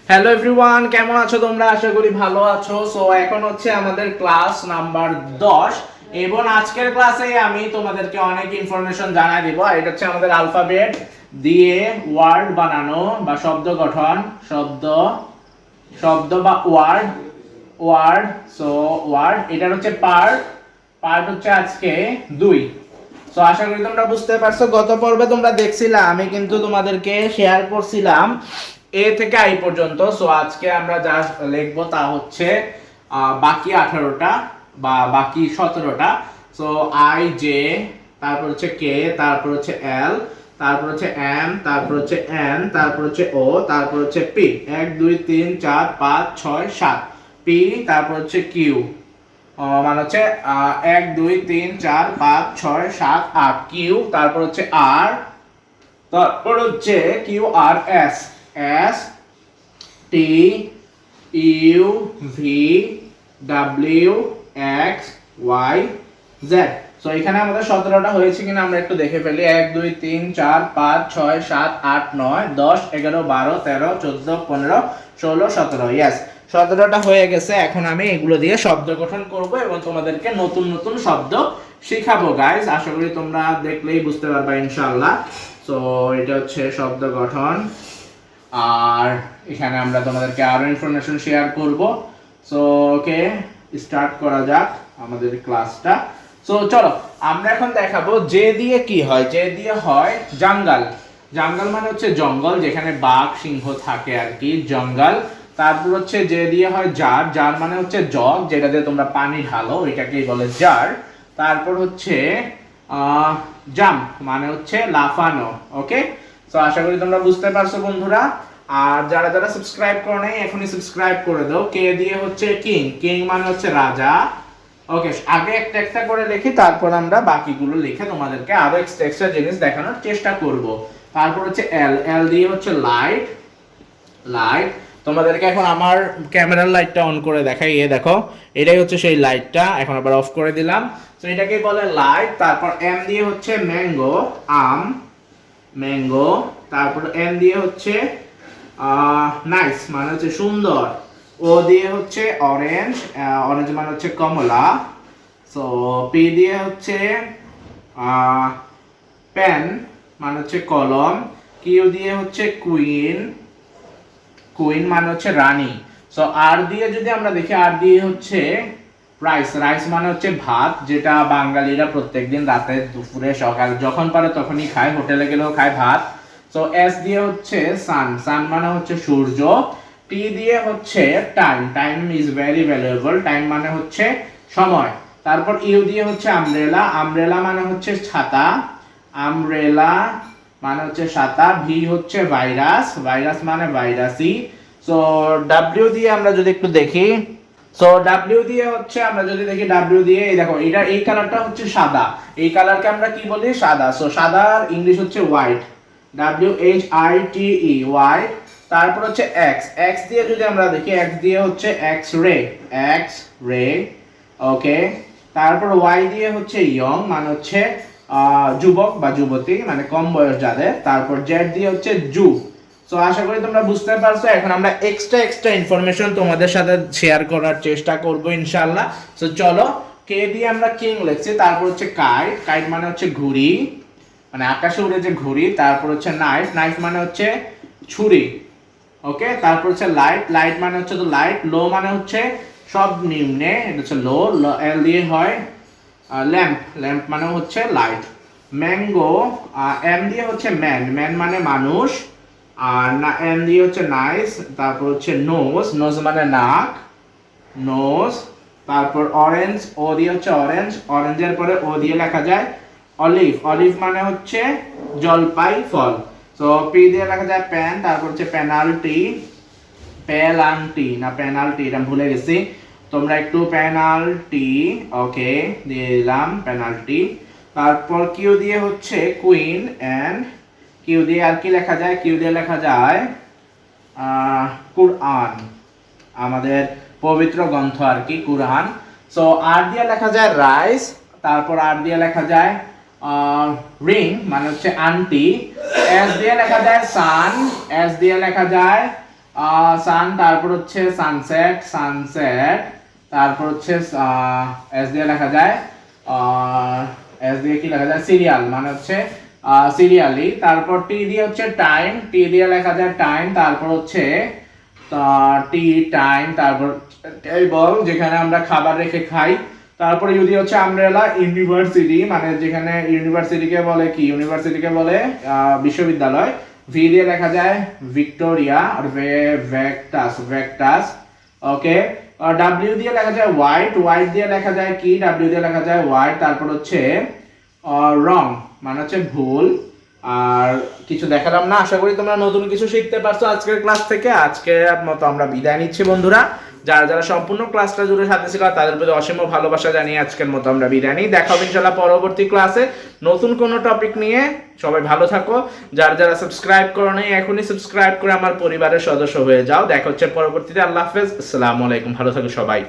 Hello everyone, কেমন আছো তোমরা? আশা করি ভালো আছো। সো এখন হচ্ছে আমাদের ক্লাস নাম্বার 10 এবং আজকের ক্লাসে আমি তোমাদেরকে অনেক ইনফরমেশন জানাই দিব। আর এটা হচ্ছে আমাদের অ্যালফাবেট দিয়ে ওয়ার্ড বানানো বা শব্দ গঠন, শব্দ শব্দ বা ওয়ার্ড ওয়ার্ড সো ওয়ার্ড এটার হচ্ছে পার্ট পার্ট হচ্ছে আজকে 2। সো আশা করি তোমরা বুঝতে পারছো। গত পর্বে তোমরা দেখছিলা আমি কিন্তু তোমাদেরকে শেয়ার করছিলাম এ থেকে আই পর্যন্ত। সো আজকে আমরা যা লিখবো তা হচ্ছে বাকি 18টা বা বাকি 17টা। সো আই জে, তারপর হচ্ছে কে, তারপর হচ্ছে এল, তারপর হচ্ছে এম, তারপর হচ্ছে এন, তারপর হচ্ছে ও, তারপর হচ্ছে পি। 1 2 3 4 5 6 7 পি, তারপর হচ্ছে কিউ। মানে হচ্ছে 1 2 3 4 5 6 7 8 কিউ, তারপর হচ্ছে আর, তারপর হচ্ছে Q R S, S T U V W X Y Z. So এখানে আমাদের 17টা হয়েছে কিনা আমরা একটু দেখে ফেলি। 1 2 3 4 5 6 7 8 9 10 11 12 13 14 15 16 17। ইয়েস, 17টা হয়ে গেছে। এখন আমি এগুলো দিয়ে শব্দ গঠন করব এবং তোমাদেরকে নতুন নতুন শব্দ শেখাবো গাইস। আশা করি তোমরা দেখলেই বুঝতে পারবা ইনশাআল্লাহ। সো এটা হচ্ছে শব্দ গঠন, আর এখানে আমরা তোমাদেরকে আরো ইনফরমেশন শেয়ার করব। সো ওকে, স্টার্ট করা যাক আমাদের ক্লাসটা। সো চলো আমরা এখন দেখাবো যে দিয়ে কি হয়। যে দিয়ে হয় জঙ্গল। জঙ্গল মানে হচ্ছে জঙ্গল, যেখানে বাঘ সিংহ থাকে আর কি, জঙ্গল। তারপর হচ্ছে যে দিয়ে হয় জার। জার মানে হচ্ছে জগ, যেটা দিয়ে তোমরা পানি ঢালো, এটাকেই বলে জার। তারপর হচ্ছে জাম্প মানে হচ্ছে লাফানো। ওকে, তো আশা করি তোমরা বুঝতে পারছো বন্ধুরা। আর যারা যারা সাবস্ক্রাইব করো নাই এখনই সাবস্ক্রাইব করে দাও। কে দিয়ে হচ্ছে কিং। কিং মানে হচ্ছে রাজা। ওকে, আগে একটা একটা করে লিখি, তারপর আমরা বাকিগুলো লিখে তোমাদেরকে আরো এক্সট্রা এক্সট্রা জিনিস দেখানোর চেষ্টা করব। তারপর হচ্ছে এল। এল দিয়ে হচ্ছে লাইট। লাইট তোমাদেরকে এখন আমার ক্যামেরার লাইটটা অন করে দেখাই। এ দেখো, এটাই হচ্ছে সেই লাইটটা। এখন আবার অফ করে দিলাম। তো এটাকে বলে লাইট। তারপর এম দিয়ে হচ্ছে ম্যাঙ্গো, আম, ম্যাঙ্গো। তারপর এন দিয়ে হচ্ছে নাইস মানে হচ্ছে সুন্দর। ও দিয়ে হচ্ছে অরেঞ্জ, অরেঞ্জ মানে হচ্ছে কমলা। সো পি দিয়ে হচ্ছে পেন মানে হচ্ছে কলম। কিউ দিয়ে হচ্ছে কুইন, কুইন মানে হচ্ছে রানী। সো আর দিয়ে যদি আমরা দেখি, আর দিয়ে হচ্ছে রাইস। রাইস মানে হচ্ছে ভাত, যেটা বাঙালিরা প্রত্যেকদিন রাতে দুপুরে সকাল যখন পারে তখনই খায়, হোটেলে গেলেও খায় ভাত। সো এস দিয়ে হচ্ছে সান। সান মানে হচ্ছে সূর্য। টি দিয়ে হচ্ছে time. Time is very valuable. Time মানে হচ্ছে সময়। তারপর ইউ দিয়ে হচ্ছে আমব্রেলা। আমব্রেলা মানে হচ্ছে ছাতা। আমব্রেলা মানে হচ্ছে ছাতা। ভি হচ্ছে ভাইরাস। ভাইরাস মানে ভাইরাসি। সো ডাব্লিউ দিয়ে আমরা যদি একটু দেখি, সো ডাব্লিউ দিয়ে হচ্ছে আমরা যদি দেখি, ডাব্লিউ দিয়ে এই দেখো, এটা এই কালারটা হচ্ছে সাদা। এই কালারকে আমরা কি বলি? সাদা। সো সাদার ইংলিশ হচ্ছে white. W H I T E, white. তারপর হচ্ছে এক্স। এক্স দিয়ে যদি আমরা দেখি, এক্স দিয়ে হচ্ছে এক্স রে। X ray. ওকে, তারপর ওয়াই দিয়ে হচ্ছে ইয়ং মানে হচ্ছে যুবক বা যুবতী, মানে কম বয়স যাদের। তারপর জেড দিয়ে হচ্ছে জু। সো আশা করি তোমরা বুঝতে পারছো। এখন আমরা এক্সট্রা এক্সট্রা ইনফরমেশন তোমাদের সাথে শেয়ার করার চেষ্টা করব ইনশাআল্লাহ। সো চলো, কে দিয়ে আমরা কিং লিখছি। তারপর হচ্ছে কাইট। কাইট মানে হচ্ছে ঘুড়ি, মানে আকাশে উড়ে যে ঘুড়ি। তারপর হচ্ছে নাইফ। নাইফ মানে হচ্ছে ছুরি। ওকে, তারপর হচ্ছে লাইট। লাইট মানে হচ্ছে তো লাইট। লো মানে হচ্ছে সব নিম্নে, এটা হচ্ছে লো। এল দিয়ে হয় ল্যাম্প। ল্যাম্প মানে হচ্ছে লাইট। ম্যাঙ্গো। এম দিয়ে হচ্ছে ম্যান। ম্যান মানে মানুষ। আর না, এন দিয়ে হচ্ছে নাইস। তারপর হচ্ছে নোজ। নোজ মানে নাক, নোজ। তারপর অরেঞ্জ। ও দিয়ে হচ্ছে অরেঞ্জ। অরেঞ্জের পরে ও দিয়ে লেখা যায় অলিভ। অলিভ মানে হচ্ছে জলপাই ফল। তো পি দিয়ে লেখা যায় প্যান। তারপর হচ্ছে পেনাল্টি। পেনাল্টি না পেনাল্টি, এটা ভুলে গেছি। তোমরা একটু পেনাল্টি ওকে দিয়ে দিলাম, পেনাল্টি। তারপর কিউ দিয়ে হচ্ছে কুইন এন্ড কিউ দিয়ে আর কি লেখা যায়? কিউ দিয়ে লেখা যায় কুরআন, আমাদের পবিত্র গ্রন্থ আর কি, কুরআন। সো আর দিয়ে লেখা যায় রাইস। তারপর আর দিয়ে লেখা যায় রিং মানে হচ্ছে আন্টি। এস দিয়ে লেখা যায় সান। এস দিয়ে লেখা যায় সান, তারপর হচ্ছে সানসেট, তারপর হচ্ছে এস দিয়ে লেখা যায়, এস দিয়ে কি লেখা যায়, সিরিয়াল মানে হচ্ছে সিরিয়ালি। তারপর টি দিয়ে হচ্ছে টাইম, টি দিয়ে লেখা যায় টাইম। তারপর হচ্ছে টি টাইম, তারপর টেবল যেখানে আমরা খাবার রেখে খাই। তারপরে যদি হচ্ছে আমব্রেলা, ইউনিভার্সিটি মানে যেখানে ইউনিভার্সিটিকে বলে কি, ইউনিভার্সিটিকে বলে বিশ্ববিদ্যালয়। ভি দিয়ে লেখা যায় ভিক্টোরিয়া, আর ভেক্টাস। ওকে, ডাব্লিউ দিয়ে লেখা যায় হোয়াইট দিয়ে লেখা যায় কি, ডাব্লিউ দিয়ে লেখা যায় হোয়াইট। তারপর হচ্ছে রং মানে হচ্ছে ভুল। আর কিছু দেখালাম না, আশা করি তোমরা নতুন কিছু শিখতে পারছো আজকের ক্লাস থেকে। আজকের মতো আমরা বিদায় নিচ্ছি বন্ধুরা। যারা যারা সম্পূর্ণ ক্লাসটা জুড়ে সাথে ছিল তাদের প্রতি অসীম ভালোবাসা জানিয়ে আজকের মতো আমরা বিদায় নিই। দেখা হবে ইনশাআল্লাহ পরবর্তী ক্লাসে নতুন কোনো টপিক নিয়ে। সবাই ভালো থাকো। যারা যারা সাবস্ক্রাইব করো নাই এখনই সাবস্ক্রাইব করে আমার পরিবারের সদস্য হয়ে যাও। দেখা হচ্ছে পরবর্তীতে। আল্লাহ হাফেজ, আসসালামু আলাইকুম, ভালো থাকো সবাই।